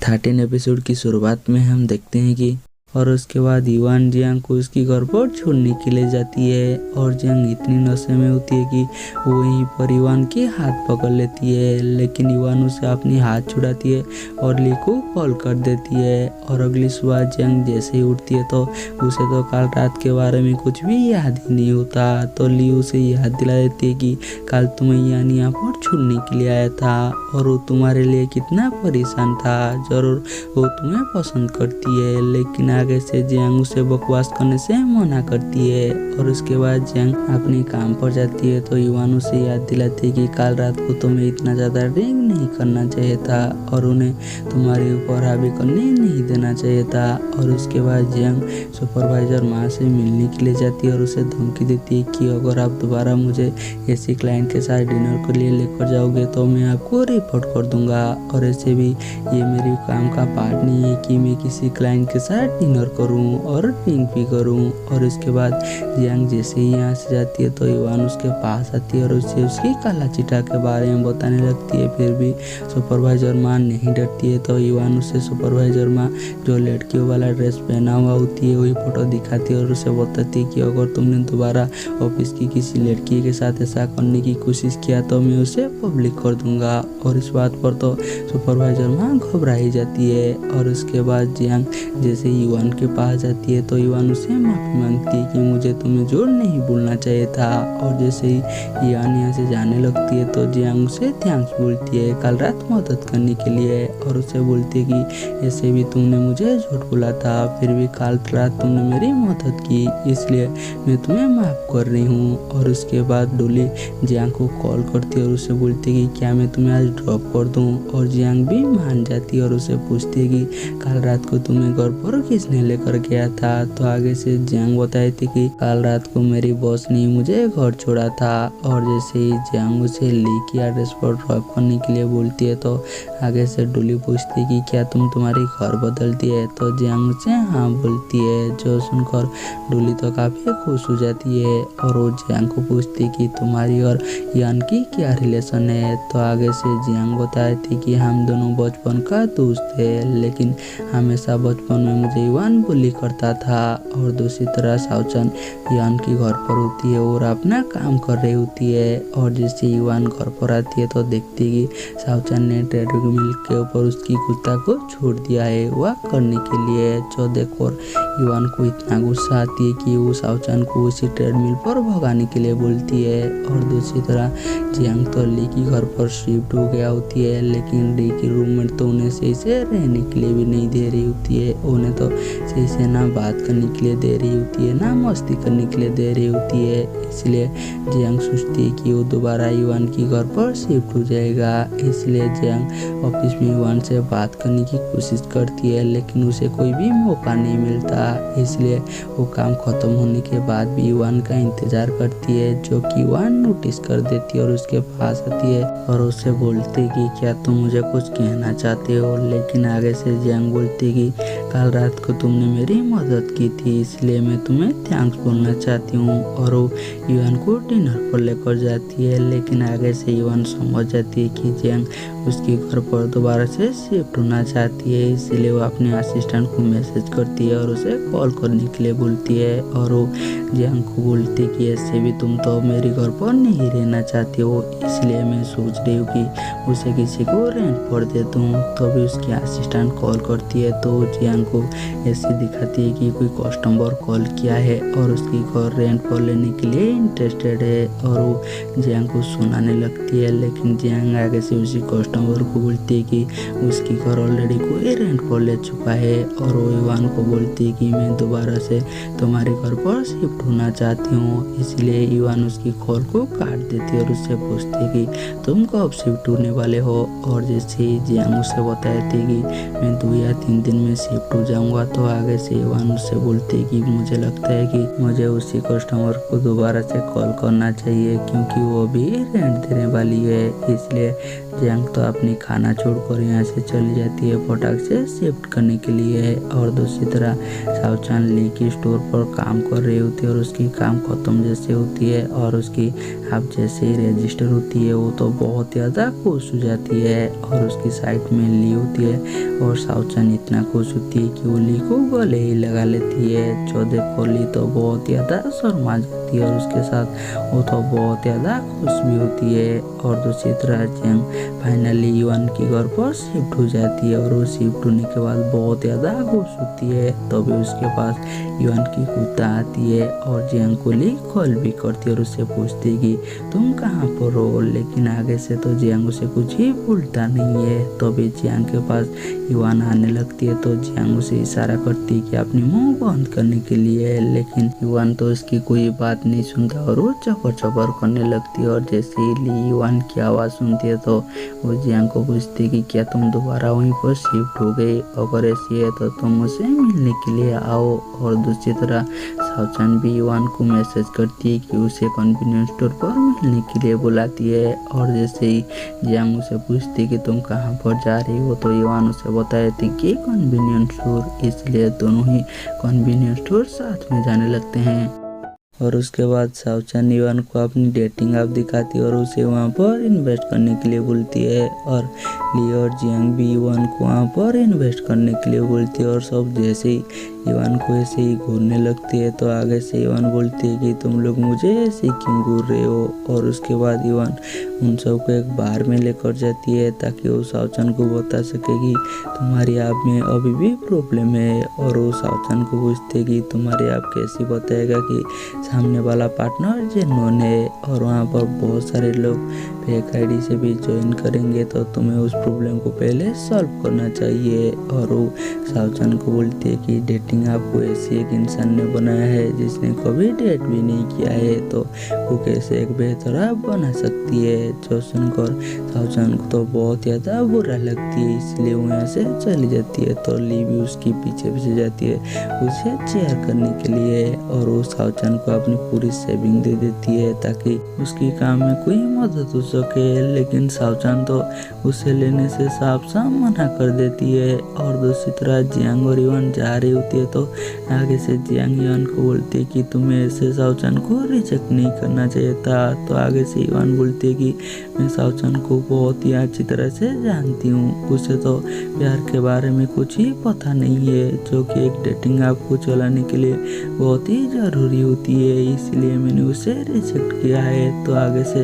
13 episode की शुरुआत में हम देखते हैं कि और उसके बाद युआन जियांग को उसकी घर पर छोड़ने के लिए जाती है और जियांग इतनी नशे में होती है कि वो वहीं पर युआन के हाथ पकड़ लेती है, लेकिन युआन उसे अपनी हाथ छुड़ाती है और ली को कॉल कर देती है। और अगली सुबह जियांग जैसे ही उठती है तो उसे तो कल रात के बारे में कुछ भी याद ही नहीं होता। तो ली उसे याद दिला देती है कि कल तुम्हें यहाँ पर छोड़ने के लिए आया था और वो तुम्हारे लिए कितना परेशान था। जरूर वो तुम्हें पसंद करती है, लेकिन आगे से जियांग उसे बकवास करने से मना करती है। और उसके बाद जियांग अपने काम पर जाती है तो युआन उसे याद दिलाती है कि कल रात को तुम्हें इतना ज़्यादा ड्रिंक नहीं करना चाहिए था और उन्हें तुम्हारे ऊपर हावी करने नहीं देना चाहिए था। और उसके बाद जियांग सुपरवाइजर माँ से मिलने के लिए जाती है और उसे धमकी देती है कि अगर आप दोबारा मुझे ऐसे क्लाइंट के साथ डिनर के लिए लेकर जाओगे तो मैं आपको रिपोर्ट कर दूंगा। और ऐसे भी ये मेरे काम का पार्ट नहीं है कि मैं किसी क्लाइंट के साथ डिनर करूं और ड्रिंक भी करूं। और इसके बाद जियांग जैसे ही यहाँ से जाती है तो युआन उसके पास आती है और उसे उसकी काला चिटा के बारे में बताने लगती है। फिर भी सुपरवाइजर माँ नहीं डरती है तो युआन उसे सुपरवाइजर माँ जो लड़कियों वाला ड्रेस पहना हुआ होती है वही फोटो दिखाती है और उसे बताती है कि अगर तुमने दोबारा ऑफिस की किसी लड़की के साथ ऐसा करने की कोशिश किया तो मैं उसे पब्लिक कर दूंगा। और इस बात पर तो सुपरवाइजर माँ घबराई जाती है। और उसके बाद जियांग जैसे युआन के पास जाती है तो युआन उसे माफ़ी मांगती है कि मुझे तुम्हें झूठ नहीं बोलना चाहिए था। और जैसे ही युआन यहाँ से जाने लगती है तो जियांग उसे थैंक्स बोलती है कल रात मदद करने के लिए और उसे बोलती है कि ऐसे भी तुमने मुझे झूठ बोला था, फिर भी कल रात तुमने मेरी मदद की, इसलिए मैं तुम्हें माफ़ कर रही हूँ। और उसके बाद डोली जियांग को कॉल करती है और उसे बोलती है कि क्या मैं तुम्हें आज ड्रॉप कर दूँ। और जियांग भी मान जाती है और उसे पूछती है कि कल रात को तुम्हें घर पर किसने लेकर गया था। तो आगे से जियांग बताई थी कि कल रात को मेरी बॉस ने मुझे घर छोड़ा था। और जैसे ही जियांग उसे ली की एड्रेस पर ड्रॉप करने के लिए बोलती है तो आगे से डोली पूछती है कि क्या तुम तुम्हारी घर बदलती है। तो जियांग उसे हाँ बोलती है, जो सुनकर डोली तो काफ़ी खुश हो जाती है और वो जियांग को पूछती है कि तुम्हारी और युआन की क्या रिलेशन है। तो आगे से जियांग बताई थी कि हम दोनों बचपन का दोस्त थे, लेकिन हमेशा बचपन में मुझे युआन बुली करता था। और दूसरी तरह शाओचन युआन की घर पर होती है और अपना काम कर रही होती है। और जैसे युआन घर पर आती है तो देखती है कि शाओचन ने ट्रेडमिल के ऊपर उसकी कुत्ता को छोड़ दिया है वह करने के लिए, जो देखकर युआन को इतना गुस्सा आती है कि वो शाओचन को उसी ट्रेडमिल पर भगाने के लिए बोलती है। और दूसरी तरह जियांग तो ली की घर पर शिफ्ट हो गया होती है, लेकिन ली की रूममेट तो उन्हें सही से रहने के लिए भी नहीं दे रही होती है। उन्हें तो सही से ना बात करने के लिए दे रही होती है ना मस्ती करने के लिए दे रही होती है। इसलिए जियांग सोचती है कि वो दोबारा युआन की घर पर शिफ्ट हो जाएगा। इसलिए जियांग ऑफिस में युआन से बात करने की कोशिश करती है, लेकिन उसे कोई भी मौका नहीं मिलता। इसलिए वो काम खत्म होने के बाद भी युआन का इंतजार करती है, जो कि युआन नोटिस कर देती है और उसके पास आती है और उससे बोलती है कि क्या तुम मुझे कुछ कहना चाहते हो। लेकिन आगे से जियांग बोलती है कि कल रात को तुमने मेरी मदद की थी, इसलिए मैं तुम्हें थैंक्स बोलना चाहती हूँ। और वो युआन को डिनर पर लेकर जाती है, लेकिन आगे से युआन समझ जाती है कि जियांग उसके घर पर दोबारा से शिफ्ट होना चाहती है। इसलिए वो अपने असिस्टेंट को मैसेज करती है और उसे कॉल करने के लिए बोलती है। और वो जियांग को बोलती है कि ऐसे भी तुम तो मेरे घर पर नहीं रहना चाहती हो, इसलिए मैं सोच रही हूँ कि उसे किसी को रेंट पर दे दूँ। तो भी उसकी असिस्टेंट कॉल करती है तो जियांग को ऐसे दिखाती है कि कोई कस्टमर कॉल किया है और उसकी घर रेंट पर लेने के लिए इंटरेस्टेड है। और वो जियांग को सुनाने लगती है, लेकिन जियांग आगे से उसी कस्टमर को बोलती है कि उसकी घर ऑलरेडी कोई रेंट पर ले चुका है। और वो युआन को बोलती है कि मैं दोबारा से तुम्हारे घर पर शिफ्ट होना चाहती हूँ। इसलिए युआन उसकी कॉल को काट देती है और उससे पूछती है कि तुम कब शिफ्ट होने वाले हो। और जैसे ही जियांग उसे बताती है कि मैं 2 या 3 दिन में शिफ्ट हो जाऊंगा, तो आगे से युआन उससे बोलती है कि मुझे लगता है कि मुझे उसी कस्टमर को दोबारा से कॉल करना चाहिए, क्योंकि वो भी रेंट देने वाली है। इसलिए जियांग तो अपनी खाना छोड़कर यहाँ से चली जाती है फटाक से शिफ्ट करने के लिए। और दूसरी तरह शाओचन ली की स्टोर पर काम कर रही होती है और उसकी काम खत्म जैसे होती है और उसकी अब जैसे ही रजिस्टर होती है वो तो बहुत ज़्यादा खुश हो जाती है और उसकी साइड में ली होती है और साउचन इतना खुश होती है कि वो ली को गले ही लगा लेती है। जो देखो ली तो बहुत ज़्यादा शर्मा जाती है और उसके साथ वो तो बहुत ज़्यादा खुश भी होती है। और दूसरी तरह जियांग फाइनली युआन के घर पर शिफ्ट हो जाती है और वो शिफ्ट होने के बाद बहुत ज़्यादा खुश होती है। तभी उसके पास युआन की कुत्ता आती है और जियांग को ली कॉल भी करती है और उससे पूछती है कि तुम कहाँ पर हो, लेकिन आगे से तो जियांग उसे कुछ ही भूलता नहीं है। तभी जियांग के पास युआन आने लगती है तो जियांग उसे इशारा करती है कि अपनी मुंह बंद करने के लिए, लेकिन युआन तो उसकी कोई बात नहीं सुनता और वो चपर चपर करने लगती है। और जैसे ही ली युआन की आवाज़ सुनती है तो वो जियांग को पूछती है कि क्या तुम दोबारा वहीं पर शिफ्ट हो गई, अगर ऐसी है तो तुम मुझसे मिलने के लिए आओ। और दूसरी तरह साउचन भी युआन को मैसेज करती है कि उसे कन्वीनियंस स्टोर पर मिलने के लिए बुलाती है। और जैसे ही जियांग उसे पूछती है कि तुम कहाँ पर जा रही हो तो युआन उसे बताती थी कि कन्वीनियंस स्टोर, इसलिए दोनों ही कन्वीनियंस स्टोर साथ में जाने लगते हैं। और उसके बाद साउचन युआन को अपनी डेटिंग ऐप दिखाती है और उसे वहाँ पर इन्वेस्ट करने के लिए बोलती है। और ली और जियांग भी युआन को वहाँ पर इन्वेस्ट करने के लिए बोलती है। और सब जैसे ही युआन को ऐसे ही घूरने लगती है तो आगे से युआन बोलती है कि तुम लोग मुझे ऐसे ही क्यों घूर रहे हो। और उसके बाद युआन उन सबको एक बार में लेकर जाती है ताकि वो साउचन को बता सके कि तुम्हारी आप में अभी भी प्रॉब्लम है। और वो साउचन को पूछते कि तुम्हारी आप कैसे बताएगा कि सामने वाला पार्टनर जेन्युइन है और वहाँ पर बहुत सारे लोग फेक आईडी से भी ज्वाइन करेंगे, तो तुम्हें उस प्रॉब्लम को पहले सॉल्व करना चाहिए। और वो साउचन को बोलती है कि डेटिंग आपको ऐसी एक इंसान ने बनाया है जिसने कभी डेट भी नहीं किया है, तो वो कैसे एक बेहतर आप बना सकती है। जो सुनकर साउचन को तो बहुत ज़्यादा बुरा लगती है, इसलिए वो यहाँ से चली जाती है। तो ली भी उसकी पीछे पीछे जाती है उसे चेयर करने के लिए और वो साउचन को अपनी पूरी सेविंग दे देती है ताकि उसकी काम में कोई मदद हो सके। लेकिन साउचन तो उसे लेने से साफ साफ मना कर देती है। और दूसरी तरह जियांग और युआन जा रही होती है तो आगे से जियांग युआन को बोलती है कि तुम्हें ऐसे साउचन को रिजेक्ट नहीं करना चाहिए था। तो आगे से युआन बोलती है कि मैं साउचन को बहुत ही अच्छी तरह से जानती हूँ, उसे तो प्यार के बारे में कुछ ही पता नहीं है, जो कि एक डेटिंग ऐप को चलाने के लिए बहुत ही ज़रूरी होती है, इसलिए मैंने उसे रिजेक्ट किया है। तो आगे से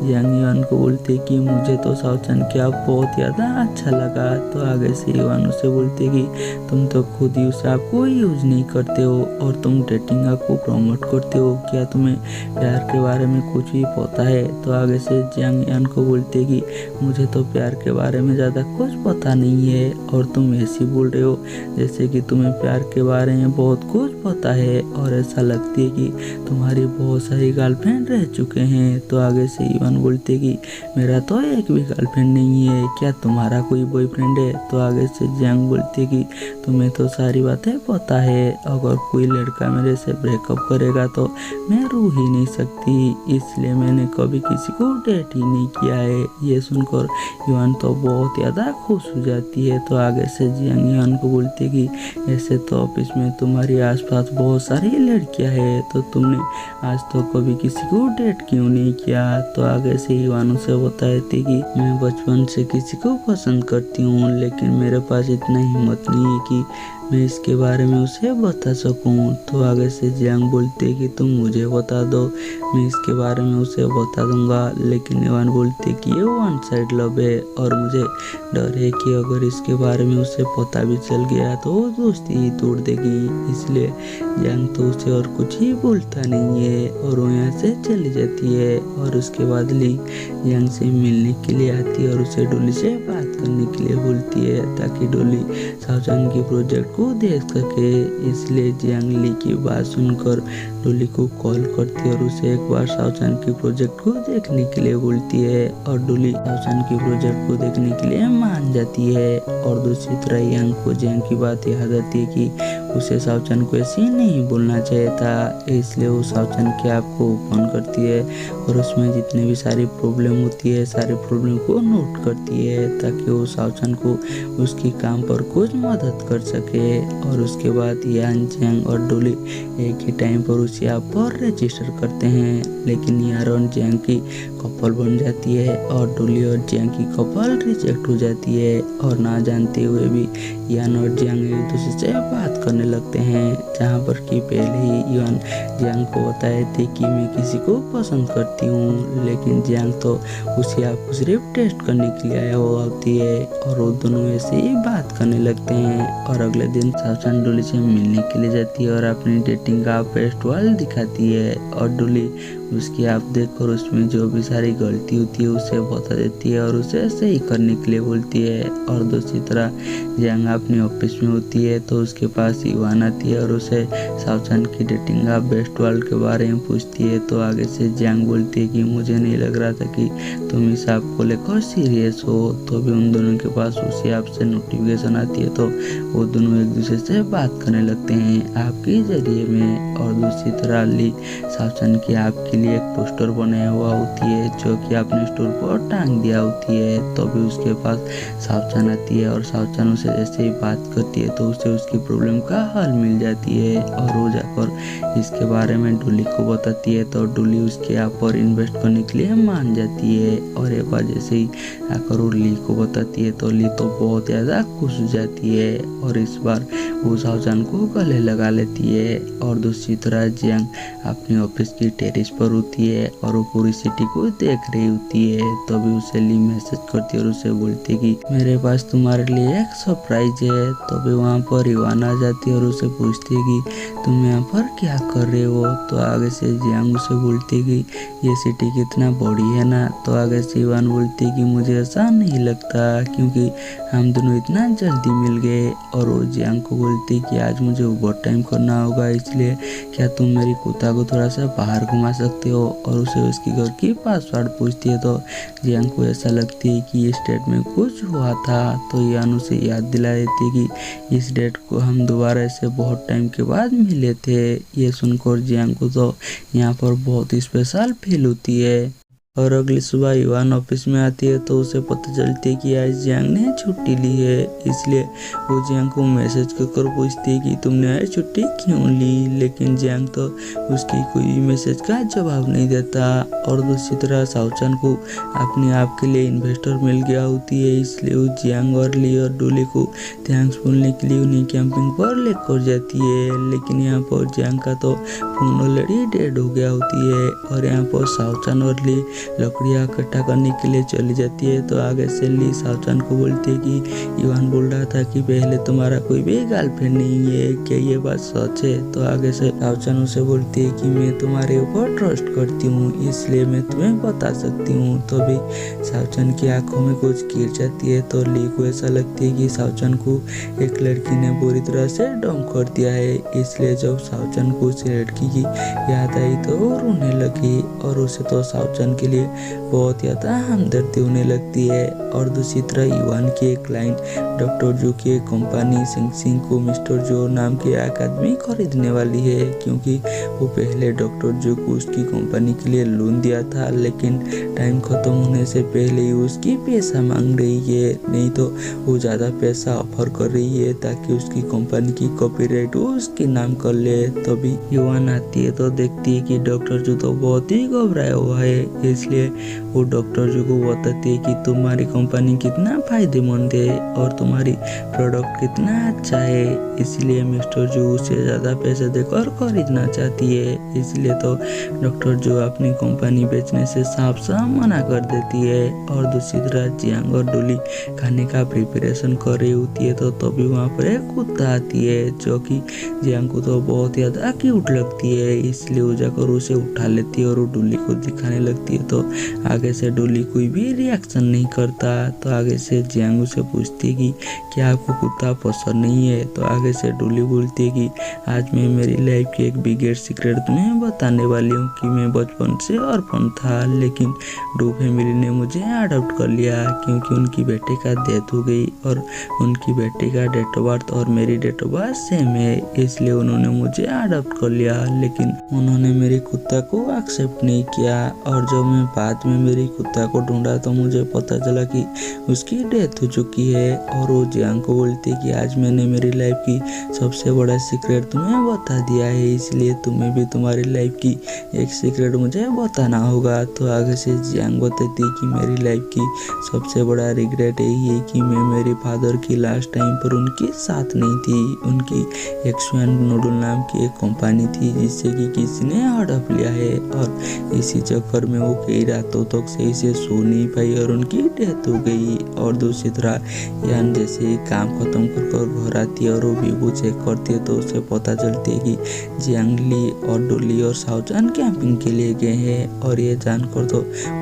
जियांग युआन को बोलते कि मुझे तो साउचन की ऐप बहुत ज़्यादा अच्छा लगा। तो आगे से युआन उसे बोलते कि तुम तो खुद ही उस ऐप को यूज़ नहीं करते हो और तुम डेटिंग ऐप को प्रमोट करते हो, क्या तुम्हें प्यार के बारे में कुछ भी पता है। तो आगे से जियांग युआन को बोलते कि मुझे तो प्यार के बारे में ज़्यादा कुछ पता नहीं है और तुम ऐसे बोल रहे हो जैसे कि तुम्हें प्यार के बारे में बहुत कुछ पता है और ऐसा लगती है कि तुम्हारी बहुत सारी गर्लफ्रेंड रह चुके हैं। तो आगे से युआन बोलते कि मेरा तो एक भी गर्लफ्रेंड नहीं है, क्या तुम्हारा कोई बॉयफ्रेंड है। तो आगे से जियांग बोलते कि तुम्हें तो सारी बातें पता है, अगर कोई लड़का मेरे से ब्रेकअप करेगा तो मैं रो ही नहीं सकती, इसलिए मैंने कभी किसी को डेट ही नहीं किया है। ये सुनकर युआन तो बहुत ज़्यादा खुश हो जाती है। तो आगे से जियांग युआन को बोलते कि ऐसे तो ऑफिस में तुम्हारी आसपास बहुत सारी लड़कियां हैं, तो तुमने आज तो कभी किसी को डेट क्यों नहीं किया। तो आगे से युआन उसे बताए थे कि मैं बचपन से किसी को पसंद करती हूँ, लेकिन मेरे पास इतना हिम्मत नहीं है कि मैं इसके बारे में उसे बता सकूं। तो आगे से जियांग बोलते कि तुम मुझे बता दो, मैं इसके बारे में उसे बता दूंगा। लेकिन युआन बोलते कि ये वन साइड लव है और मुझे डर है कि अगर इसके बारे में उसे पता भी चल गया तो वो दोस्ती ही तोड़ देगी, इसलिए जियांग तो उसे और कुछ ही बोलता नहीं है और वो यहाँ से चली जाती है। और उसके बाद ली जियांग से मिलने के लिए आती है और उसे डोली से बात करने के लिए बोलती है ताकि डोली साउचन के प्रोजेक्ट को देख सके। इसलिए जियांग ली की बात सुनकर डोली को कॉल करती है और उसे एक बार साउचन के प्रोजेक्ट को देखने के लिए बोलती है और डोली साउचन के प्रोजेक्ट को देखने के लिए मान जाती है। और दूसरी तरह यांग को जियांग की बात याद आती है कि उसे सावचान को ऐसे ही नहीं बोलना चाहिए था, इसलिए वो सावचान की ऐप को ओपन करती है और उसमें जितने भी सारी प्रॉब्लम होती है सारी प्रॉब्लम को नोट करती है ताकि वो सावचान को उसकी काम पर कुछ मदद कर सके। और उसके बाद यान जियांग और डोली एक ही टाइम पर उसी ऐप पर रजिस्टर करते हैं, लेकिन यान और जियांग की कपल बन जाती है और डोली और जियांग की कपल रिजेक्ट हो जाती है। और ना जानते हुए भी यान और जियांग एक दूसरे से बात करने लगते हैं, जहाँ पर कि पहले ही यान जियांग को बताए थे कि मैं किसी को पसंद करती हूँ, लेकिन जियांग तो उसी ऐप को सिर्फ टेस्ट करने के लिए आया हुआ होती है और वो दोनों ऐसे ही बात करने लगते हैं। और अगले दिन सावचान डोली से मिलने के लिए जाती है और अपनी डेटिंग का बेस्ट वाल दिखाती है और डोली उसकी ऐप देखकर उसमें जो भी सारी गलती होती है उसे बता देती है और उसे सही करने के लिए बोलती है। और दूसरी तरह जियांग अपने ऑफिस में होती है तो उसके पास इवान आती है और उसे सावचान की डेटिंग का बेस्ट वर्ल्ड के बारे में पूछती है। तो आगे से जियांग बोलती है कि मुझे नहीं लग रहा था कि तुम इस ऐप को लेकर सीरियस हो। तो भी उन दोनों के पास उसी ऐप से नोटिफिकेशन आती है तो वो दोनों एक दूसरे से बात करने लगते हैं ऐप के जरिए में। और दूसरी तरह ली सावचान की ऐप के लिए एक पोस्टर बनाया हुआ होती है जो कि अपने स्टोर पर टांग दिया होती है। तो भी उसके पास सावचान आती है और सावचान उसे जैसे ही बात करती है तो उसे उसकी प्रॉब्लम का हल मिल जाती है और वो जाकर इसके बारे में डोली को बताती है तो डोली उसके ऐप पर इन्वेस्ट करने के लिए मान जाती है। और एक बार जैसे ही आकर वो ली को बताती है तो ली तो बहुत ज़्यादा खुश हो जाती है और इस बार वो सावचान को गले लगा लेती है। और दूसरी तरह जियांग अपने ऑफिस की टेरेस पर होती है और वो पूरी सिटी को देख रही होती है। तभी उसे ली मैसेज करती है और उसे बोलती है कि मेरे पास तुम्हारे लिए एक सरप्राइज है। तभी वहाँ पर इवान आ जाती है और उसे पूछती है कि तुम यहाँ पर क्या कर रहे हो। तो आगे से जियांग उसे बोलती है कि ये सिटी कितना बड़ी है ना। तो आगे से इवान बोलती है कि मुझे ऐसा नहीं लगता क्योंकि हम दोनों इतना जल्दी मिल गए। और वो जियांग को बोलती है कि आज मुझे ओवर टाइम करना होगा, इसलिए क्या तुम मेरी कुत्ता को थोड़ा सा बाहर घुमा सकते हो। और उसे उसकी घर की पासवर्ड पूछती है तो जियांग को ऐसा लगती है कि इस डेट में कुछ हुआ था। तो यान उसे याद दिला देती है कि इस डेट को हम दोबारा ऐसे बहुत टाइम के बाद मिले थे। ये सुनकर जियांग को तो यहाँ पर बहुत स्पेशल फील होती है। और अगली सुबह इवान ऑफिस में आती है तो उसे पता चलती है कि आज जियांग ने छुट्टी ली है, इसलिए वो जियांग को मैसेज कर पूछती है कि तुमने आज छुट्टी क्यों ली। लेकिन जियांग तो उसकी कोई मैसेज का जवाब नहीं देता। और दूसरी तरह सावचान को अपने आप के लिए इन्वेस्टर मिल गया होती है, इसलिए वो जियांग और ली और डोली को थैंक्स बोलने के लिए उन्हें कैंपिंग पर लेकर जाती है। लेकिन यहाँ पर जियांग का तो फोन ऑलरेडी डेड हो गया होती है और यहाँ पर सावचान और ली लकड़ियाँ इकट्ठा करने के लिए चली जाती है। तो आगे से ली सावचान को बोलती है कि इवान बोल रहा था कि पहले तुम्हारा कोई भी गर्लफ्रेंड नहीं है, क्या ये बात सच है। तो आगे से सावचान उसे बोलती है कि मैं तुम्हारे ऊपर ट्रस्ट करती हूँ, इसलिए मैं तुम्हें बता सकती हूँ। तो भी सावचान की आंखों में कुछ गिर जाती है तो ली को ऐसा लगती है कि सावचान को एक लड़की ने बुरी तरह से डंप कर दिया है, इसलिए जब सावचान को उस लड़की की याद आई तो वो रोने लगी और उसे तो सावचान के लिए बहुत ज़्यादा हमदर्दी होने लगती है। और दूसरी तरह इवान की एक लाइन डॉक्टर जो की कंपनी सिंह को मिस्टर जो नाम की एक आदमी खरीदने वाली है, क्योंकि वो पहले डॉक्टर जो को उसकी कंपनी के लिए लोन दिया था, लेकिन टाइम खत्म होने से पहले ही उसकी पैसा मांग रही है, नहीं तो वो ज़्यादा पैसा ऑफर कर रही है ताकि उसकी कंपनी की कॉपीराइट वो उसके नाम कर ले। तभी इवान आती है तो देखती है कि डॉक्टर जो तो बहुत ही घबराया हुआ है, इसलिए वो डॉक्टर जो को बताती है कि तुम्हारी कंपनी कितना फायदेमंद है और तुम्हारी प्रोडक्ट कितना अच्छा है, इसलिए मिस्टर जो उसे ज़्यादा पैसे देकर खरीदना चाहती है। इसलिए तो डॉक्टर जो अपनी कंपनी बेचने से साफ साफ मना कर देती है। और दूसरी तरफ जियांग और डोली खाने का प्रिपरेशन कर रही होती है तो तभी वहाँ पर एक कुत्ता आती है जो कि जियांग को तो बहुत ज़्यादा क्यूट लगती है, इसलिए वो जाकर उसे उठा लेती है और वो डोली को दिखाने लगती है। तो आगे से डोली कोई भी रिएक्शन नहीं करता। तो आगे से जियांग उसे पूछती है कि क्या आपको कुत्ता पसंद नहीं है। तो आगे से डोली बोलती है कि आज मैं मेरी लाइफ की एक बिगेस्ट सीक्रेट तुम्हें बताने वाली हूँ कि मैं बचपन से ऑर्फन था, लेकिन डू फैमिली ने मुझे अडॉप्ट कर लिया क्योंकि उनकी बेटे का डेथ हो गई और उनकी बेटी का डेट ऑफ बर्थ और मेरी डेट ऑफ बर्थ सेम है, इसलिए उन्होंने मुझे अडॉप्ट कर लिया। लेकिन उन्होंने मेरे कुत्ता को एक्सेप्ट नहीं किया और जब मैं बाद में मेरी कुत्ता को ढूंढा तो मुझे पता चला कि उसकी डेथ हो चुकी है। और वो जियांग को बोलती है कि आज मैंने मेरी लाइफ की सबसे बड़ा सीक्रेट तुम्हें बता दिया है, इसलिए तुम्हें भी तुम्हारी लाइफ की एक सीक्रेट मुझे बताना होगा। तो आगे से जियांग बताती है कि मेरी लाइफ की सबसे बड़ा रिग्रेट यही है कि मैं मेरे फादर की लास्ट टाइम पर उनके साथ नहीं थी। उनकी एक्सवैन नूडल नाम की एक कंपनी थी जिससे कि किसी ने हड़प लिया है और इसी चक्कर में वो कई रातों तक सही से सो नहीं पाई और उनकी डेथ हो गई। और दूसरी तरह यान जैसे ही काम खत्म कर घर आती है और वो वीवो चेक करती है तो उसे पता चलती है कि जियांग ली और डोली और शाओचान कैंपिंग के लिए गए हैं। और ये जानकर तो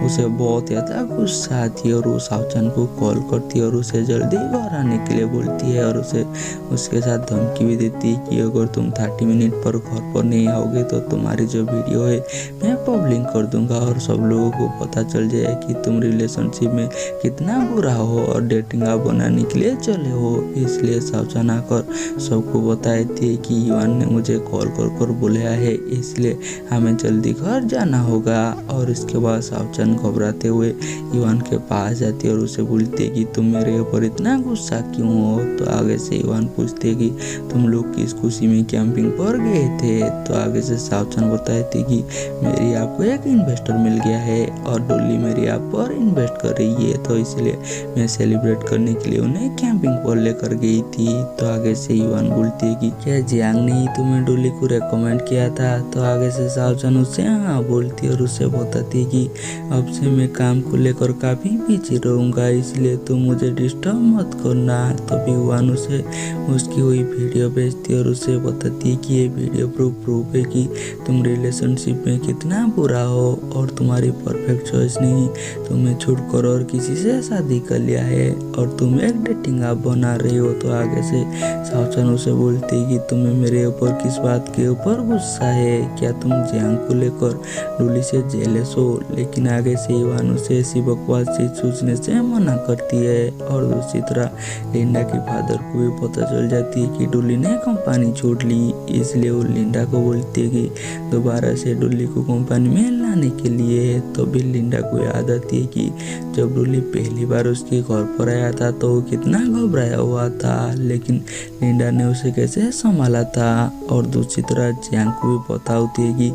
उसे बहुत ज़्यादा गुस्सा आती है और वो शाओचान को कॉल करती है और उसे जल्दी घर आने के लिए बोलती है और उसे उसके साथ धमकी भी देती है कि अगर तुम 30 मिनट पर घर पर नहीं आओगे तो तुम्हारी जो वीडियो है मैं पब्लिक कर दूंगा और सब लोगों को पता चल जाए कि तुम रिलेशनशिप में कितना बुरा हो और डेटिंग ऐप बनाने के लिए चले हो। इसलिए शाओचान आकर सबको बताती है कि युवान ने मुझे कॉल कर बुलाया है, इसलिए हमें जल्दी घर जाना होगा। और इसके बाद शाओचान घबराते हुए युवान के पास जाती है और उसे बोलती है कि तुम मेरे ऊपर इतना गुस्सा क्यों हो। तो आगे से युवान पूछते है कि तुम लोग किस खुशी में कैंपिंग पर गए थे। तो आगे से शाओचान बताती कि मेरी आपको एक इन्वेस्टर मिल गया है और डोली मेरी आप पर इन्वेस्ट कर रही है, तो इसलिए मैं सेलिब्रेट करने के लिए उन्हें कैंपिंग पर लेकर गई थी। तो आगे से युवान बोलती है कि क्या जियांग ने ही तुम्हें डोली को रेकमेंड किया था। तो आगे से शाओचान उससे हाँ बोलती है और उससे बताती है कि अब से मैं काम को लेकर काफी बिजी रहूंगा, इसलिए तुम मुझे डिस्टर्ब मत करना। तभी युवान उसे उसकी हुई वीडियो भेजती है और उसे बताती है कि ये वीडियो प्रूफ है कि तुम रिलेशनशिप में कितना बुरा हो और तुम्हारी परफेक्ट चॉइस नहीं तुम्हें छोड़कर और किसी से शादी कर लिया है और तुम एक डेटिंग ऐप बना रही हो। तो आगे से शाओचान उसे बोलती है कि तुम्हें मेरे ऊपर किस बात के ऊपर गुस्सा है, क्या तुम जियांग को लेकर डोली से जेलस हो। लेकिन आगे से युवान उसे ऐसी बकवास चीज सोचने से मना करती है। और दूसरी तरह लिंडा के फादर को भी पता चल जाती है कि डोली ने कंपनी छोड़ ली, इसलिए वो लिंडा को बोलती है कि दोबारा से डोली को कंपनी में लाने के लिए। तो भी लिंडा को याद आती है कि जब डोली पहली बार उसके घर पर आया था तो वो कितना घबराया हुआ था, लेकिन लिंडा ने उसे कैसे संभाला था। और दूसरी तरह जियांग को भी पता होती है कि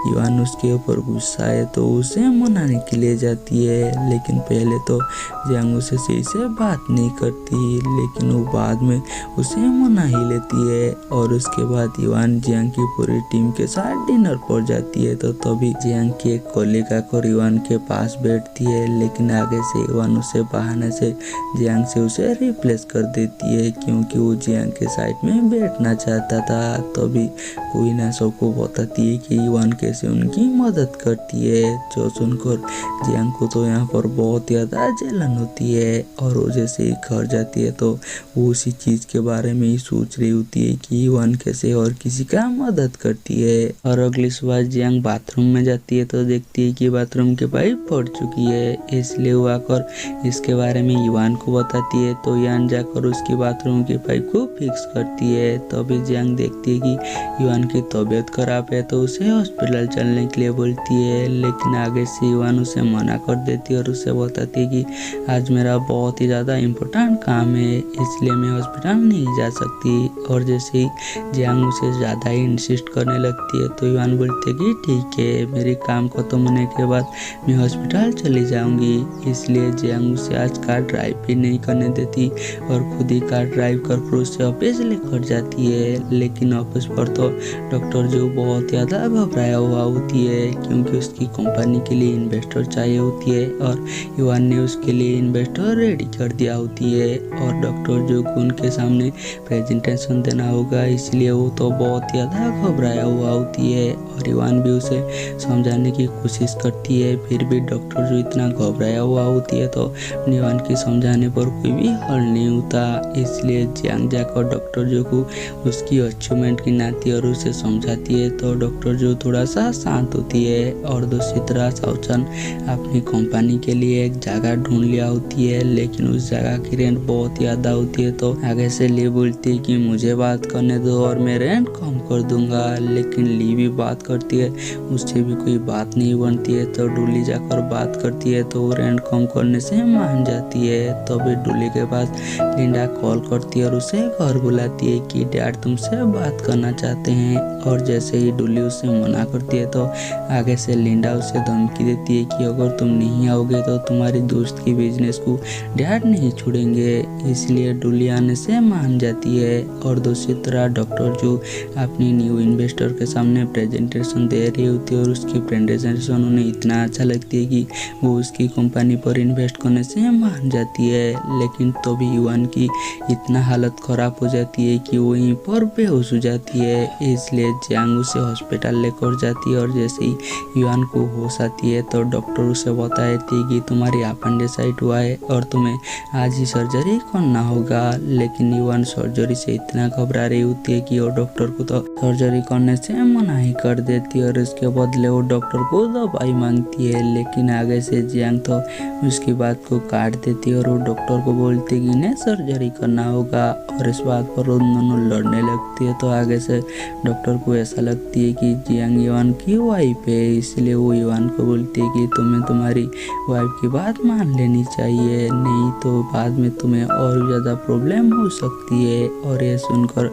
युवान उसके ऊपर गुस्सा है तो उसे मनाने के लिए जाती है। लेकिन पहले तो जियांग उसे सही से बात नहीं करती, लेकिन वो बाद में उसे मना ही लेती है। और उसके बाद युवान जियांग की पूरी टीम के साथ डिनर पर जाती है। तो तभी जियांग की एक कोलिग आकर युवान के पास बैठती है, लेकिन आगे से युवान उसे बहाने से जियांग से उसे रिप्लेस कर देती है क्योंकि वो जियांग के साइड में बैठना चाहता था। तभी कोई ना सबको बताती है कि युवान कैसे उनकी मदद करती है, जो सुनकर जियांग को तो यहाँ पर बहुत ज़्यादा जलन होती है। और वो जैसे ही घर जाती है तो वो उसी चीज़ के बारे में ही सोच रही होती है कि युवान कैसे और किसी का मदद करती है। और अगली सुबह जियांग बाथरूम में जाती है तो देखती है कि बाथरूम की पाइप फट चुकी है, इसलिए वो आकर इसके बारे में युवान को बताती है। तो युवान जाकर उसकी बाथरूम की पाइप को फिक्स करती है। तभी जियांग देखती है कि युवान की तबीयत खराब है तो उसे हॉस्पिटल चलने के लिए बोलती है, लेकिन आगे से युवान उसे मना कर देती है और उसे बताती है कि आज मेरा बहुत ही ज़्यादा इम्पोर्टेंट काम है, इसलिए मैं हॉस्पिटल नहीं जा सकती। और जैसे ही जियांग उसे ज़्यादा ही इंसिस्ट करने लगती है तो युवान बोलती है कि ठीक है, मेरे काम खत्म होने के बाद मैं हॉस्पिटल चली जाऊंगी। इसलिए जियांग उसे आज कार ड्राइव भी नहीं करने देती और खुद ही कार ड्राइव कर उसे ऑफिस लेकर जाती है। लेकिन ऑफिस पर तो डॉक्टर जो बहुत ज़्यादा घबराया हुआ होती है क्योंकि उसकी कंपनी के लिए इन्वेस्टर चाहिए होती है और युवान ने उसके लिए इन्वेस्टर रेडी कर दिया होती है। और डॉक्टर जो को उनके सामने प्रेजेंटेशन देना होगा, इसलिए वो तो बहुत ज़्यादा घबराया हुआ होती है। और युवान भी उसे समझाने की कोशिश करती होती है। फिर भी डॉक्टर जो इतना घबराया हुआ होती है तो युवान की समझाने पर कोई भी हल नहीं होता। इसलिए जियांग जाकर डॉक्टर जो को उसकी अचीवमेंट गिनाती है और उसे समझाती है तो डॉक्टर जो थोड़ा सा शांत होती है। और दूसरी तरह शाओचन अपनी कंपनी के लिए एक जगह ढूंढ लिया होती है, लेकिन उस जगह की रेंट बहुत ज़्यादा होती है तो आगे से ली बोलती है कि मुझे बात करने दो और मैं रेंट कम कर दूंगा। लेकिन ली भी बात करती है, उससे भी कोई बात नहीं बनती है तो डुली जाकर बात करती है तो वो रेंट कम करने से मान जाती है। तभी डुली के पास लिंडा कॉल करती है और उसे घर बुलाती है कि डैड तुमसे बात करना चाहते हैं। और जैसे ही डुली उसे मना करती है तो आगे से लिंडा उसे धमकी देती है कि अगर तुम नहीं आओगे तो तुम्हारी दोस्त की बिजनेस को डैड नहीं छोड़ेंगे। इसलिए डुली आने से मान जाती है। और दूसरी तरह डॉक्टर जो अपनी न्यू इन्वेस्टर के सामने प्रेजेंटेशन दे रही होती है और उसकी प्रेजेंटेशन उन्हें इतना अच्छा लगती है कि वो उसकी कंपनी पर इन्वेस्ट करने से मान जाती है। लेकिन तभी युवान की इतना हालत खराब हो जाती है कि वो वहीं पर बेहोश हो जाती है। इसलिए जियांग उसे हॉस्पिटल लेकर जाती है और जैसे ही युवान को होश आती है तो डॉक्टर उसे बताती है कि तुम्हारी अपेंडिसाइट हुआ है और तुम्हें आज ही सर्जरी करना होगा। लेकिन युवान सर्जरी से इतना घबरा रही होती है कि वो डॉक्टर को तो सर्जरी करने से मना ही कर देती है और इसके बदले वो डॉक्टर को दवाई मांगती है। लेकिन आगे से जियांग तो उसकी बात को काट देती है और वो डॉक्टर को बोलती है कि इन्हें सर्जरी करना होगा। और इस बात पर वो दोनों लड़ने लगती है तो आगे से डॉक्टर को ऐसा लगती है कि जियांग युवान की वाइफ है। इसलिए वो युवान को बोलती है कि तुम्हें तुम्हारी वाइफ की बात मान लेनी चाहिए, नहीं तो बाद में तुम्हें और भी ज़्यादा प्रॉब्लम हो सकती है। और ये सुनकर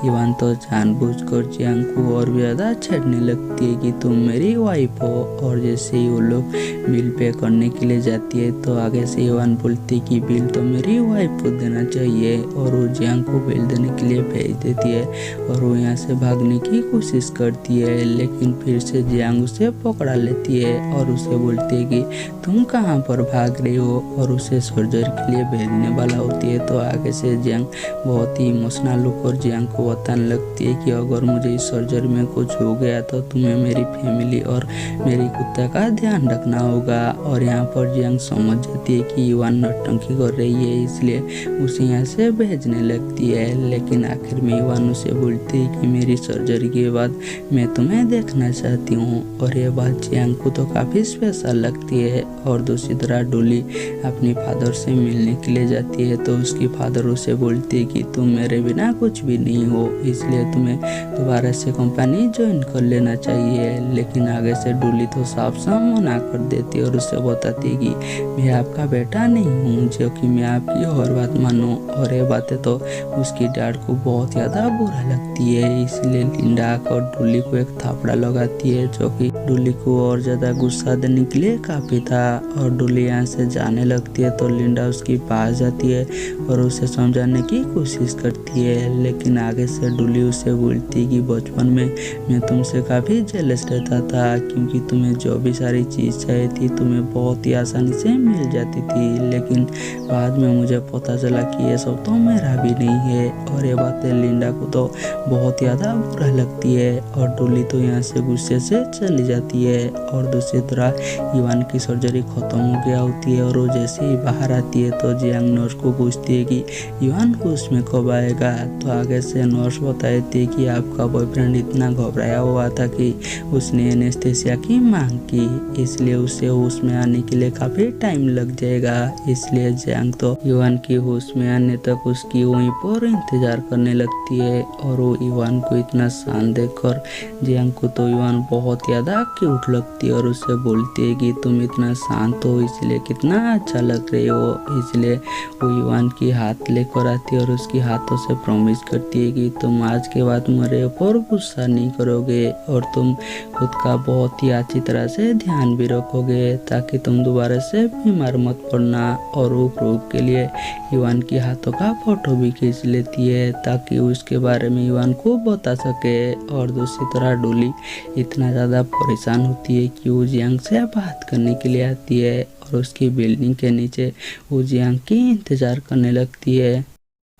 युवान तो जानबूझकर जियांग को और भी ज़्यादा छेड़ने लगती है कि तुम मेरी वाइफ हो। और जैसे ही वो लोग बिल पे करने के लिए जाती है तो आगे से युवान बोलती है कि बिल तो मेरी वाइफ को देना चाहिए। और वो जियांग को बिल देने के लिए भेज देती है और वो यहाँ से भागने की कोशिश करती है। लेकिन फिर से जियांग उसे पकड़ा लेती है और उसे बोलती है कि तुम कहाँ पर भाग रही हो, और उसे सर्जरी के लिए भेजने वाला होती है। तो आगे से जियांग बहुत ही इमोशनल होकर जियांग को बताने लगती है कि अगर मुझे इस सर्जरी में कुछ हो गया तो तुम्हें मेरी फैमिली और मेरी कुत्ता का ध्यान रखना होगा। और यहाँ पर जियांग समझ जाती है कि युवान नौटंकी कर रही है, इसलिए उसे यहाँ से भेजने लगती है। लेकिन आखिर में युवान उसे बोलती है कि मेरी सर्जरी के बाद मैं तुम्हें देखना चाहती हूँ। और ये बात जियांग को तो काफ़ी स्पेशल लगती है। और दूसरी तरह डोली अपनी फादर से मिलने के लिए जाती है तो उसकी फादर उसे बोलती है कि तुम मेरे बिना कुछ भी नहीं हो, इसलिए तुम्हें दोबारा से कंपनी ज्वाइन कर लेना चाहिए। लेकिन आगे से डोली तो साफ साफ मना कर देती है और उसे बताती है कि मैं आपका बेटा नहीं हूँ जो कि मैं आपकी और बात मानूं। और ये बातें तो उसकी डैड को बहुत ज़्यादा बुरा लगती है। इसलिए लिंडा आकर डोली को एक थापड़ा लगाती है जो कि डोली को और ज़्यादा गुस्सा देने के लिए काफ़ी था। और डोली यहाँ से जाने लगती है तो लिंडा उसके पास जाती है और उसे समझाने की कोशिश करती है। लेकिन आगे से डोली उसे बोलती है कि बचपन में मैं तुमसे काफ़ी जेलस रहता था क्योंकि तुम्हें जो भी सारी चीज़ चाहिए थी तुम्हें बहुत ही आसानी से मिल जाती थी। लेकिन बाद में मुझे पता चला कि ये सब तो मेरा भी नहीं है। और ये बातें लिंडा को तो बहुत ज़्यादा बुरा लगती है और डोली तो यहाँ से गुस्से से चली जाती है। और दूसरी तरह युवान की सर्जरी ख़त्म हो गया होती है और वो जैसे ही बाहर आती है तो जियांग नर्स को पूछती है कि युवान को उसमें कब आएगा। तो आगे से नर्स बताती है कि आपका बॉयफ्रेंड इतना घबराया हुआ था कि उसने एनेस्थेसिया की मांग की, इसलिए उसे होश में आने के लिए काफ़ी टाइम लग जाएगा। इसलिए जियांग तो युवान की होश में आने तक उसकी वहीं पर इंतजार करने लगती है। और वो युवान को इतना शांत देखकर जियांग को तो युवान बहुत ज़्यादा क्यूट लगती है और उससे बोलती है कि तुम इतना शांत हो इसलिए कितना अच्छा लग रहे हो। इसलिए वो युवान की हाथ लेकर आती है और उसकी हाथों से प्रॉमिस करती है कि तुम आज के बाद मेरे ऊपर गुस्सा नहीं करोगे और तुम खुद का बहुत ही अच्छी तरह से ध्यान भी रखोगे ताकि तुम दोबारा से बीमार मत पड़ना। और वो प्रूफ के लिए युवान की हाथों का फोटो भी खींच लेती है ताकि उसके बारे में युवान को बता सके। और दूसरी तरह डोली इतना ज़्यादा परेशान होती है कि वो जियांग से बात करने के लिए आती है और उसकी बिल्डिंग के नीचे वो जियांग की इंतज़ार करने लगती है।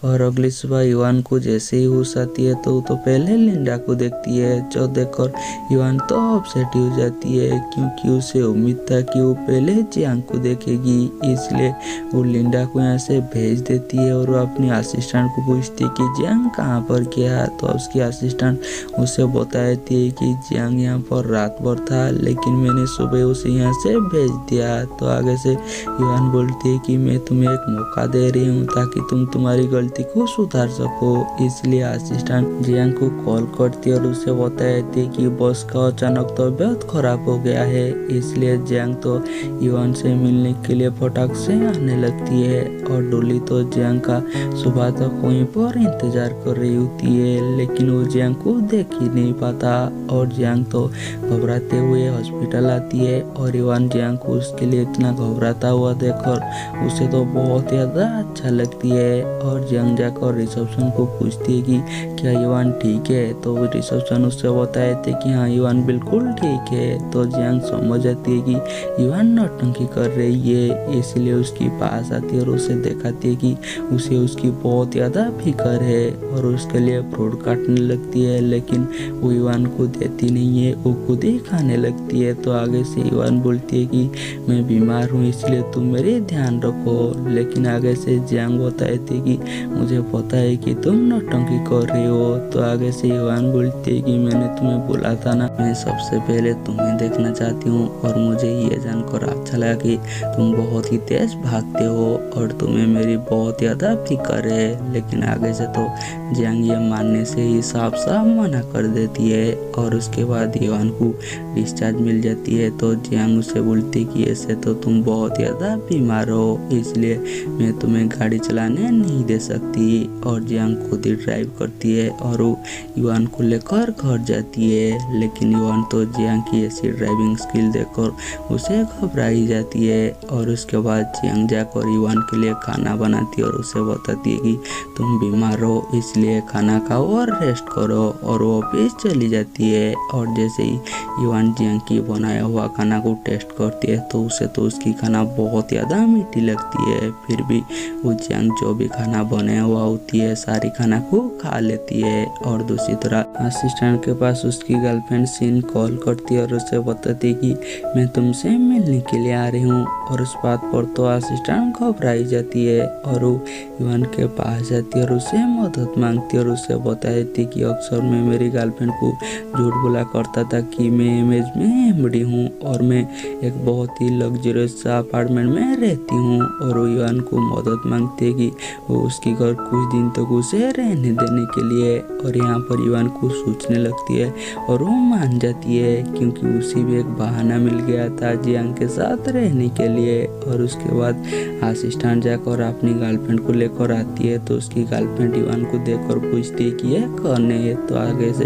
और अगली सुबह इवान को जैसे ही होश आती है तो वो तो पहले लिंडा को देखती है, जो देखकर इवान तो अपसेट हो जाती है क्योंकि उसे उम्मीद था कि वो पहले जियांग को देखेगी। इसलिए वो लिंडा को यहाँ से भेज देती है और वो अपनी असिस्टेंट को पूछती है कि जियांग कहाँ पर गया। तो उसकी असिस्टेंट उसे बताती है कि जियांग यहाँ पर रात भर था, लेकिन मैंने सुबह उसे यहाँ से भेज दिया। तो आगे से इवान बोलती है कि मैं तुम्हें एक मौका दे रही हूँ ताकि तुम तुम्हारी गलती को सुधार सको। इसलिए असिस्टेंट जियांग को कॉल करती है और उसे बताती है कि बॉस का अचानक तबीयत खराब हो गया है। इसलिए जियांग तो इवान से मिलने के लिए फटाक से आने लगती है और डोली तो जियांग का सुबह तक वहीं पर इंतजार कर रही होती है, लेकिन वो जियांग को देख ही नहीं पाता और जियांग तो घबराते हुए हॉस्पिटल आती है और इवान जियांग को उसके लिए इतना घबराता हुआ देखकर उसे तो बहुत ज़्यादा अच्छा लगती है और जियांग जाकर रिसेप्शन को पूछती है कि क्या इवान ठीक है। तो रिसेप्शन उससे बताते कि हाँ इवान बिल्कुल ठीक है। तो जियांग समझ जाती है कि इवान नौटंकी कर रही है, इसलिए उसके पास आती है और उसे दिखाती है कि उसे उसकी बहुत ज़्यादा फिक्र है और उसके लिए फ्रूट काटने लगती है, लेकिन वो इवान को देती नहीं है, वो खुद ही खाने लगती है। तो आगे से इवान बोलती है कि मैं बीमार हूँ इसलिए तुम मेरे ध्यान रखो, लेकिन आगे से जियांग बताती है कि मुझे पता है कि तुम नौटंकी कर रही हो। तो आगे से इवान बोलती है कि मैंने तुम्हें बोला था ना, मैं सबसे पहले तुम्हें देखना चाहती हूँ और मुझे ये जानकर अच्छा लगा कि तुम बहुत ही तेज भागते हो और तुम्हें मेरी बहुत ज़्यादा फिक्र है। लेकिन आगे से तो जियांग ये मानने से ही साफ साफ मना कर देती है और उसके बाद इवान को डिस्चार्ज मिल जाती है। तो जियांग उसे बोलती कि ऐसे तो तुम बहुत ज़्यादा बीमार हो, इसलिए मैं तुम्हें गाड़ी चलाने नहीं दे सकती। और जियांग खुद ही ड्राइव करती है और वो इवान को लेकर घर जाती है, लेकिन इवान तो जियांग की ऐसी ड्राइविंग स्किल देखकर उसे घबराई जाती है और उसके बाद जियांग जाकर इवान के लिए खाना बनाती है और उसे बताती है कि तुम बीमार हो इसलिए खाना खाओ और रेस्ट करो, और वो ऑफिस चली जाती है। और जैसे ही इवान जियांग की बनाया हुआ खाना को टेस्ट करती है तो उसे तो उसकी खाना बहुत ज़्यादा मीठी लगती है, फिर भी वो जियांग जो भी खाना बनाया हुआ होती है सारी खाना को खा लेती है। और दूसरी तरफ असिस्टेंट के पास उसकी गर्लफ्रेंड सीन कॉल करती है और उसे बताती है कि मैं तुमसे मिलने के लिए आ रही हूँ, और उस बात पर तो असिस्टेंट घबराई जाती है और वो इवान के पास जाती है और उसे मदद मांगती है और उसे बताती है कि अक्सर मैं मेरी गर्लफ्रेंड को झूठ बोला करता था कि मैं इमेज में एमडी हूँ और मैं एक बहुत ही लग्जरियस अपार्टमेंट में रहती हूँ। और वो इवान को मदद मांगती है कि वो उसके घर कुछ दिन तक उसे रहने देने के लिए, और यहाँ पर इवान को सोचने लगती है और वो मान जाती है क्योंकि उसे भी एक बहाना मिल गया था जियांग के साथ रहने के लिए। और उसके बाद असिस्टेंट जाकर अपनी गर्लफ्रेंड को लेकर आती है तो उसकी गर्लफ्रेंड इवान को देखकर पूछती है कि यह कौन है। तो आगे से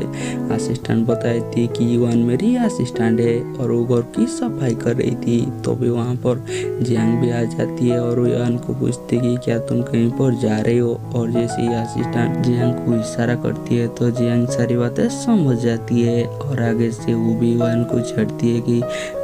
असिस्टेंट बताती है कि इवान मेरी असिस्टेंट है और वो घर की सफाई कर रही थी। तो भी वहाँ पर जियांग भी आ जाती है और वो इवान को पूछती है कि क्या तुम कहीं पर जा रहे हो। और जैसे ही असिस्टेंट जियांग को इशारा करती है तो जियांग सारी बातें समझ जाती है और आगे से वो भी इवान को छेड़ती है कि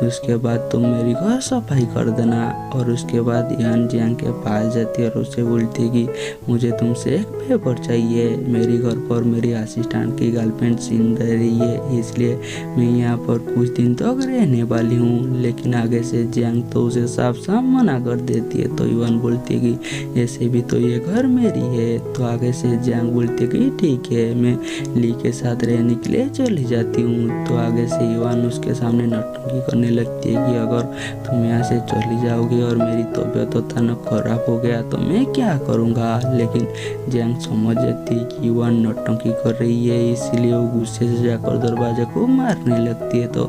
उसके बाद तुम मेरी घर सफाई कर देना। और उसके बाद इवान जियांग के पास जाती है और उसे बोलती है कि मुझे तुमसे एक फेवर चाहिए, मेरे घर पर मेरी असिस्टेंट की गर्लफ्रेंड सीन रह रही है इसलिए मैं यहाँ पर कुछ दिन तक रहने वाली हूँ। लेकिन आगे से जियांग तो उसे साफ साफ मना कर देती है। तो इवान बोलती है कि ऐसे भी तो ये घर मेरी है। तो आगे से जियांग बोलती है कि ठीक है मैं ली के साथ रहने के लिए चली जाती हूँ। तो आगे से इवान उसके सामने नौटंकी करने लगती है कि अगर तुम यहाँ से चली जाओगी और मेरी तबीयत अचानक खराब हो गया तो मैं क्या करूँगा। लेकिन जियांग समझ जाती है कि इवान नौटंकी कर रही है, इसीलिए वो गुस्से से जाकर दरवाजे को मारने लगती है। तो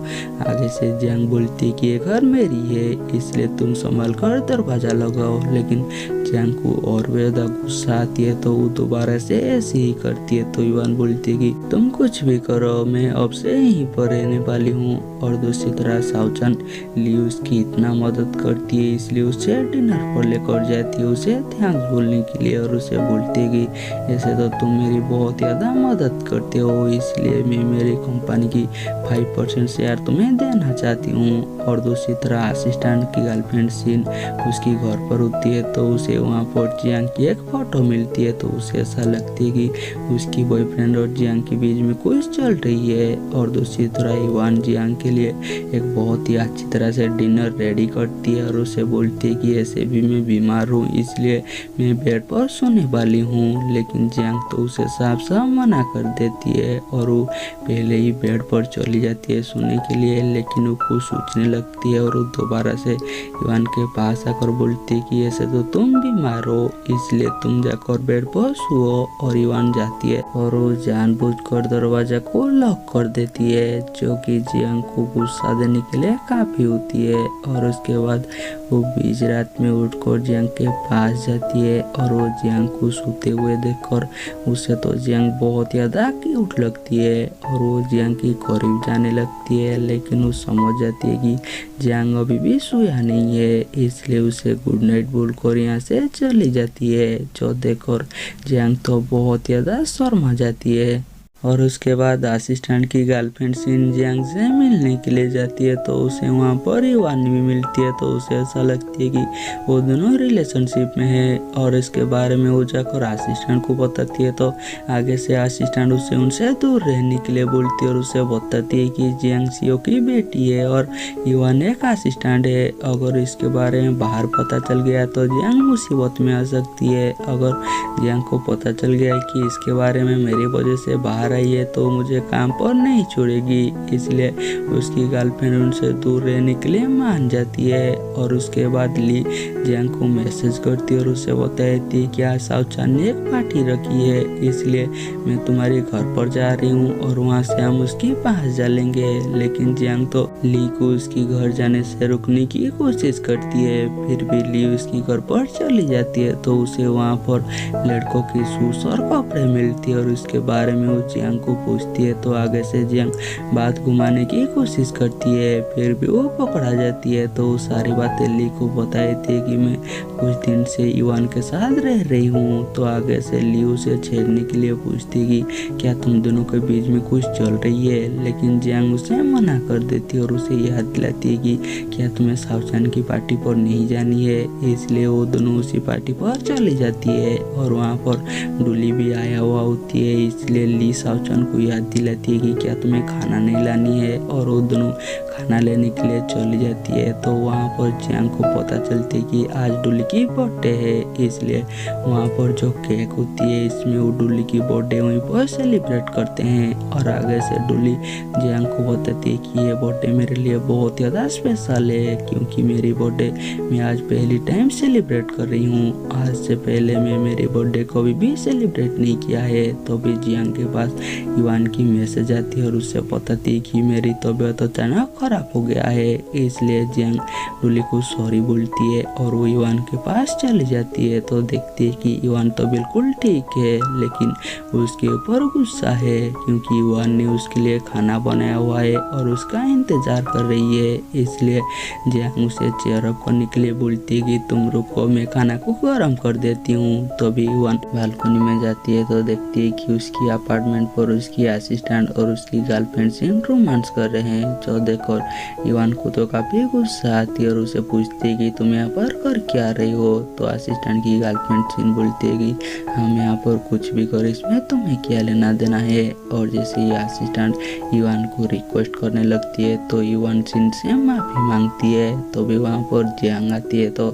आगे से जियांग बोलती है कि ये घर मेरी है इसलिए तुम संभाल कर दरवाजा लगाओ। लेकिन जियांग को और ज्यादा गुस्सा आती है तो वो दोबारा से ऐसे ही करती है। तो इवान बोलती है कि तुम कुछ भी करो मैं अब से यहीं पर रहने वाली हूँ। और दूसरी तरह शाओचन ली उसकी इतना मदद करती है इसलिए उसे डिनर पर लेकर जाती है उसे थैंक्स बोलने के लिए, और उसे बोलती है कि ऐसे तो तुम मेरी बहुत ज़्यादा मदद करते हो इसलिए मैं मेरी कंपनी की 5% शेयर तुम्हें देना चाहती हूँ। और दूसरी तरह असिस्टेंट की गर्लफ्रेंड सीन उसकी घर पर होती है तो उसे वहाँ पर जियांग की एक फोटो मिलती है। तो उसे ऐसा लगती है कि उसकी बॉयफ्रेंड और जियांग के बीच में कुछ चल रही है। और दूसरी तरह इवान जियांग के लिए एक बहुत ही अच्छी तरह से डिनर रेडी करती है और उसे बोलती है कि ऐसे भी मैं बीमार हूँ, इसलिए मैं बेड पर सोने वाली हूँ। लेकिन जियांग तो उसे साफ साफ मना कर देती है और वो पहले ही बेड पर चली जाती है सोने के लिए। लेकिन वो कुछ सोचने लगती है और वो दोबारा से इवान के पास आकर बोलती है कि ऐसे तो तुम बीमार हो, इसलिए तुम जाकर बेड पर सुओ। और इवान जाती है और वो जानबूझकर दरवाजा को लॉक कर देती है, जो कि जियांग को गुस्सा देने के लिए काफी होती है। और उसके बाद वो बीच रात में उठकर जियांग के पास जाती है और वो जियांग को सोते हुए देखकर उसे तो जियांग बहुत ज्यादा क्यूट लगती है और वो जियांग की करीब जाने लगती है। लेकिन वो समझ जाती है कि जियांग अभी भी सोया नहीं है, इसलिए उसे गुड नाइट बोलकर यहाँ से चली जाती है। जो देखकर जियांग तो बहुत ज्यादा शर्मा जाती है। और उसके बाद असिस्टेंट की गर्लफ्रेंड सिन जियांग से मिलने के लिए जाती है। तो उसे वहाँ पर इवान भी मिलती है। तो उसे ऐसा लगती है कि वो दोनों रिलेशनशिप में है और इसके बारे में वो जाकर असिस्टेंट को बताती है। तो आगे से असिस्टेंट उसे उनसे दूर रहने के लिए बोलती है और उसे बताती है कि जियांग सियो की बेटी है और इवान एक असिस्टेंट है। अगर इसके बारे में बाहर पता चल गया तो जियांग मुसीबत में आ सकती है। अगर जियांग को पता चल गया कि इसके बारे में मेरी वजह से बाहर आई है तो मुझे काम पर नहीं छोड़ेगी, इसलिए उसकी गर्लफ्रेंड उनसे दूर रहने के लिए मान जाती है। और उसके बाद ली जियांग को मैसेज करती है और उसे बताती है कि आज साउचान ने एक पार्टी रखी है, इसलिए मैं तुम्हारे घर पर जा रही हूँ और वहाँ से हम उसके पास चलेंगे। लेकिन जियांग तो ली को उसकी घर जाने से रुकने की कोशिश करती है, फिर भी ली उसकी घर पर चली जाती है। तो उसे वहाँ पर लड़कों की शूज और कपड़े मिलती है और उसके बारे में वो जियांग को पूछती है। तो आगे से जियांग बात घुमाने की कोशिश करती है, फिर भी वो पकड़ा जाती है। तो वो सारी बातें ली को बताई थी कि मैं कुछ दिन से इवान के साथ रह रही हूँ। तो आगे से ली उसे छेड़ने के लिए पूछती कि क्या तुम दोनों के बीच में कुछ चल रही है। लेकिन जियांग उसे मना कर देती है और उसे याद दिलाती है कि क्या तुम्हें साउचान की पार्टी पर नहीं जानी है, इसलिए वो दोनों उसी पार्टी पर चली जाती है। और वहाँ पर डुली भी आया हुआ होती है, इसलिए ली साउचान को याद दिलाती है कि क्या तुम्हें खाना नहीं लानी है और वो दोनों खाना लेने के लिए चली जाती है। तो वहाँ पर जियांग को पता चलती है कि आज डुली की बर्थडे है, इसलिए वहाँ पर जो केक होती है इसमें वो डुली की बर्थडे वहीं पर सेलिब्रेट करते हैं। और आगे से डुली जियांग को बताती है कि ये बर्थडे मेरे लिए बहुत ज़्यादा स्पेशल है, क्योंकि मेरी बर्थडे मैं आज पहली टाइम सेलिब्रेट कर रही हूँ। आज से पहले मैं मेरी बर्थडे कभी भी सेलिब्रेट नहीं किया है। तो भी जियांग के पास इवान की मैसेज आती है और उससे बताती है कि मेरी तबीयत अचानक खराब हो गया है, इसलिए जियांग डुली को सॉरी बोलती है और वो इवान के पास चली जाती है। तो देखती है कि इवान तो बिल्कुल ठीक है, लेकिन उसके ऊपर गुस्सा है क्योंकि इवान ने उसके लिए खाना बनाया हुआ है और उसका इंतजार कर रही है। इसलिए जियांग उसे चेयर अप करने के लिए बोलती है कि तुम रुको, मैं खाना को गर्म कर देती हूँ। तो भी इवान बालकनी में जाती है तो देखती है कि उसकी अपार्टमेंट पर उसकी असिस्टेंट और उसकी गर्लफ्रेंड से रोमांस कर रहे हैं। जो देखकर इवान को तो काफी गुस्सा आती है और उसे पूछती है कि तुम यहाँ पर कर क्या रही हो। तो असिस्टेंट की गर्लफ्रेंड सिन बोलती है कि हम यहाँ पर कुछ भी कर इसमें तुम्हें क्या लेना देना है। और जैसे ही असिस्टेंट इवान को रिक्वेस्ट करने लगती है तो इवान सिन से माफी मांगती है। तो भी वहाँ पर जियांग आती है तो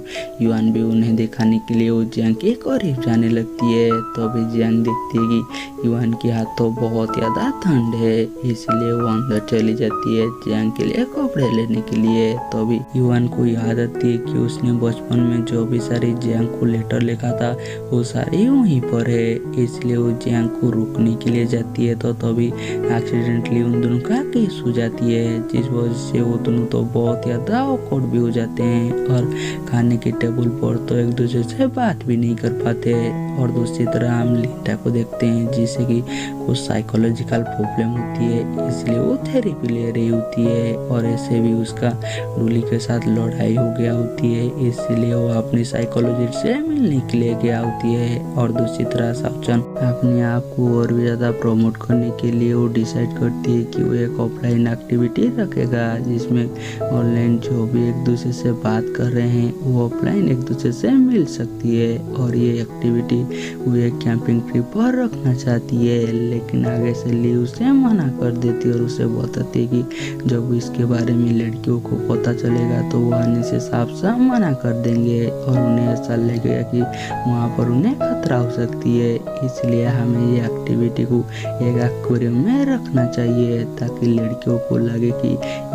इवान भी उन्हें दिखाने के लिए वो जियांग के करीब जाने लगती है। तो भी जियांग देखती है कि इवान के हाथ तो बहुत ज्यादा ठंड है, इसलिए वो अंदर चली जाती है जियांग के लिए कपड़े लेने के लिए। तो भी इवान को याद आती है कि उसने बचपन में जो भी सारी जियांग को लेटर लिखा था वो सारी वहीं पर है, इसलिए वो जियांग को रोकने के लिए जाती है। तो तभी एक्सीडेंटली उन दोनों का केस हो जाती है, जिस वजह से वो दोनों तो बहुत ज्यादा ऑकवर्ड भी हो जाते हैं और खाने के टेबल पर तो एक दूसरे से बात भी नहीं कर पाते। और दूसरी तरह हम लीटा को देखते हैं जिसे कि कुछ साइकोलॉजिकल प्रॉब्लम होती है, इसलिए वो थेरेपी ले रही होती है और ऐसे भी उसका डोली के साथ लड़ाई हो गया होती है, इसलिए वो अपनी साइकोलॉजिस्ट से मिलने के लिए गया होती है। और दूसरी तरह साउचन अपने आप को और भी ज़्यादा प्रमोट करने के लिए वो डिसाइड करती है कि वो एक ऑफलाइन एक्टिविटी रखेगा जिसमें ऑनलाइन जो भी एक दूसरे से बात कर रहे हैं वो ऑफलाइन एक दूसरे से मिल सकती है। और ये एक्टिविटी वो एक कैंपिंग ट्रिप पर रखना चाहती है, लेकिन आगे से ली उसे मना कर देती है और उसे बताती है कि जब इसके बारे में लड़कियों को पता चलेगा तो वो आने से साफ साफ मना कर देंगे और उन्हें ऐसा लगेगा कि वहाँ पर उन्हें खतरा हो सकती है। इसलिए हमें ये एक्टिविटी को एक एक्वेरियम में रखना चाहिए ताकि लड़कियों को लगे कि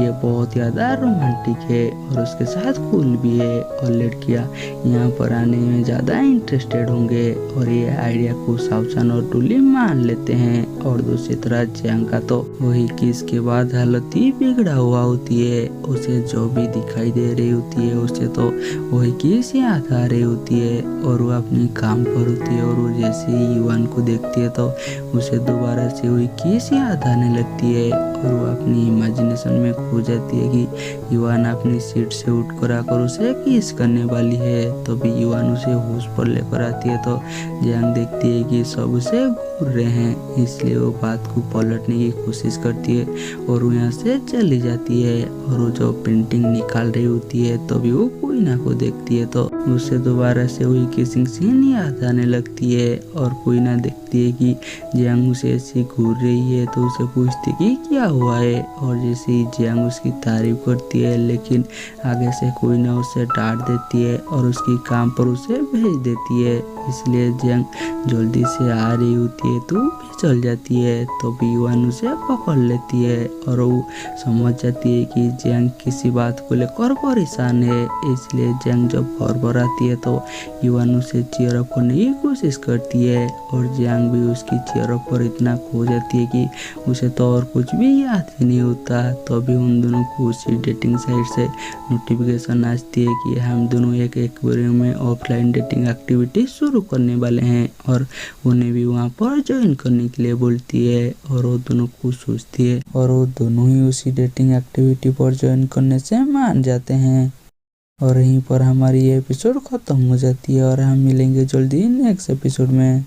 ये बहुत ज़्यादा रोमांटिक है और उसके साथ कूल भी है और लड़कियाँ यहाँ पर आने में ज़्यादा इंटरेस्टेड होंगे। और ये आइडिया को साउचन और टुली मान लेते हैं। और दूसरी तरह जियांग का तो वही किस के बाद हालत ही बिगड़ा हुआ होती है, उसे जो भी दिखाई दे रही होती है उसे तो वही किस याद आ रही होती है और वो अपनी काम पर होती है और वो जैसे ही युवान को देखती है तो उसे दोबारा से वही किस याद आने लगती है और वो अपनी इमेजिनेशन में खो जाती है कि युवान अपनी सीट से उठकर आकर उसे किस करने वाली है। तो भी युवान उसे होश पर लेकर आती है तो जियांग देखती है कि सब उसे घूर रहे हैं, इसलिए वो बात को पलटने की कोशिश करती है और वो यहाँ से चली जाती है। और वो जो पेंटिंग निकाल रही होती है तो भी वो कोइना को देखती है तो उसे दोबारा से वही किसिंग सीन याद आने लगती है और कोइना देखती है कि जियांग उसे ऐसी घूर रही है तो उसे पूछती है कि क्या हुआ है। और जैसे ही जियांग उसकी तारीफ करती है लेकिन आगे से कोइना उसे डांट देती है और उसकी काम पर उसे भेज देती है, इसलिए जियांग जल्दी से आ रही होती है तो भी चल जाती है। तो भी युवान उसे पकड़ लेती है और वो समझ जाती है कि जियांग किसी बात को लेकर परेशान है, इसलिए जियांग जब घर पर आती है तो युवान उसे चीयर अप करने की कोशिश करती है और जियांग भी उसकी चीयर अप पर इतना खो जाती है कि उसे तो और कुछ भी याद ही नहीं होता। तो अभी उन दोनों को उसी डेटिंग साइट से नोटिफिकेशन आती है कि हम दोनों एक एक्वेरियम में ऑफलाइन डेटिंग एक्टिविटी शुरू करने वाले हैं और उन्हें भी वहाँ पर ज्वाइन करने के लिए बोलती है और वो दोनों को सोचती है और वो दोनों ही उसी डेटिंग एक्टिविटी पर ज्वाइन करने से मान जाते हैं। और यहीं पर हमारी ये एपिसोड खत्म हो जाती है और हम मिलेंगे जल्दी नेक्स्ट एपिसोड में।